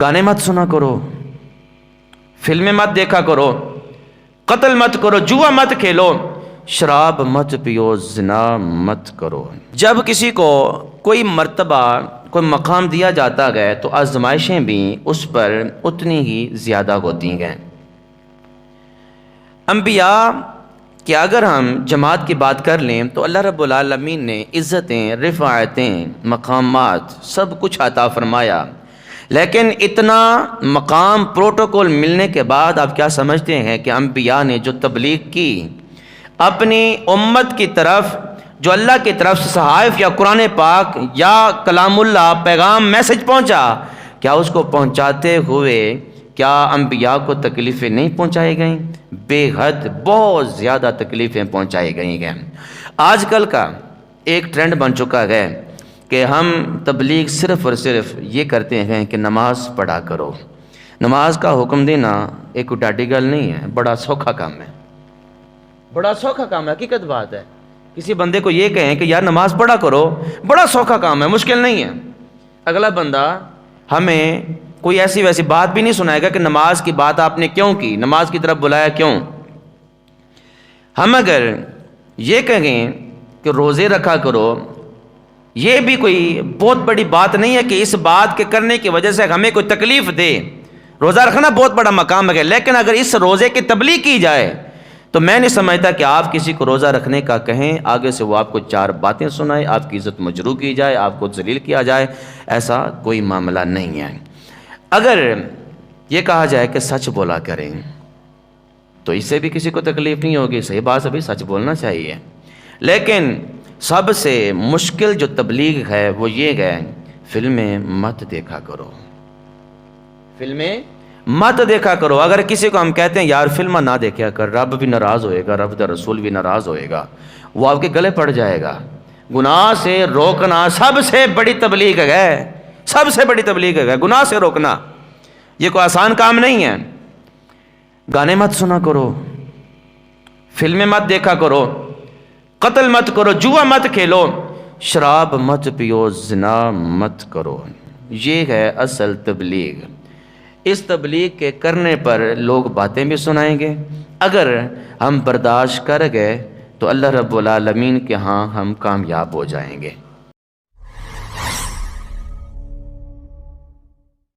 گانے مت سنا کرو، فلمیں مت دیکھا کرو، قتل مت کرو، جوا مت کھیلو، شراب مت پیو، زنا مت کرو۔ جب کسی کو کوئی مرتبہ، کوئی مقام دیا جاتا ہے تو آزمائشیں بھی اس پر اتنی ہی زیادہ ہوتی ہیں۔ انبیاء کہ اگر ہم جماعت کی بات کر لیں تو اللہ رب العالمین نے عزتیں، رفاعتیں، مقامات سب کچھ عطا فرمایا، لیکن اتنا مقام پروٹوکول ملنے کے بعد آپ کیا سمجھتے ہیں کہ انبیاء نے جو تبلیغ کی اپنی امت کی طرف، جو اللہ کی طرف سے صحائف یا قرآن پاک یا کلام اللہ پیغام میسج پہنچا، کیا اس کو پہنچاتے ہوئے کیا انبیاء کو تکلیفیں نہیں پہنچائی گئیں؟ بے حد بہت زیادہ تکلیفیں پہنچائی گئی ہیں۔ آج کل کا ایک ٹرینڈ بن چکا ہے کہ ہم تبلیغ صرف اور صرف یہ کرتے ہیں کہ نماز پڑھا کرو۔ نماز کا حکم دینا ایک ڈاڈی گل نہیں ہے، بڑا سوکھا کام ہے، بڑا سوکھا کام ہے، حقیقت بات ہے۔ کسی بندے کو یہ کہیں کہ یار نماز پڑھا کرو، بڑا سوکھا کام ہے، مشکل نہیں ہے۔ اگلا بندہ ہمیں کوئی ایسی ویسی بات بھی نہیں سنائے گا کہ نماز کی بات آپ نے کیوں کی، نماز کی طرف بلایا کیوں۔ ہم اگر یہ کہیں کہ روزے رکھا کرو، یہ بھی کوئی بہت بڑی بات نہیں ہے کہ اس بات کے کرنے کی وجہ سے ہمیں کوئی تکلیف دے۔ روزہ رکھنا بہت بڑا مقام ہے، لیکن اگر اس روزے کی تبلیغ کی جائے تو میں نہیں سمجھتا کہ آپ کسی کو روزہ رکھنے کا کہیں، آگے سے وہ آپ کو چار باتیں سنائے، آپ کی عزت مجروح کی جائے، آپ کو ذلیل کیا جائے، ایسا کوئی معاملہ نہیں ہے۔ اگر یہ کہا جائے کہ سچ بولا کریں تو اس سے بھی کسی کو تکلیف نہیں ہوگی، صحیح بات ہے، سچ بولنا چاہیے۔ لیکن سب سے مشکل جو تبلیغ ہے وہ یہ ہے، فلمیں مت دیکھا کرو، فلمیں مت دیکھا کرو۔ اگر کسی کو ہم کہتے ہیں یار فلم نہ دیکھا کر، رب بھی ناراض ہوئے گا، رب دا رسول بھی ناراض ہوئے گا، وہ آپ کے گلے پڑ جائے گا۔ گناہ سے روکنا سب سے بڑی تبلیغ ہے، سب سے بڑی تبلیغ ہے گناہ سے روکنا۔ یہ کوئی آسان کام نہیں ہے۔ گانے مت سنا کرو، فلمیں مت دیکھا کرو، قتل مت کرو، جوا مت کھیلو، شراب مت پیو، زنا مت کرو۔ یہ ہے اصل تبلیغ۔ اس تبلیغ کے کرنے پر لوگ باتیں بھی سنائیں گے، اگر ہم برداشت کر گئے تو اللہ رب العالمین کے ہاں ہم کامیاب ہو جائیں گے۔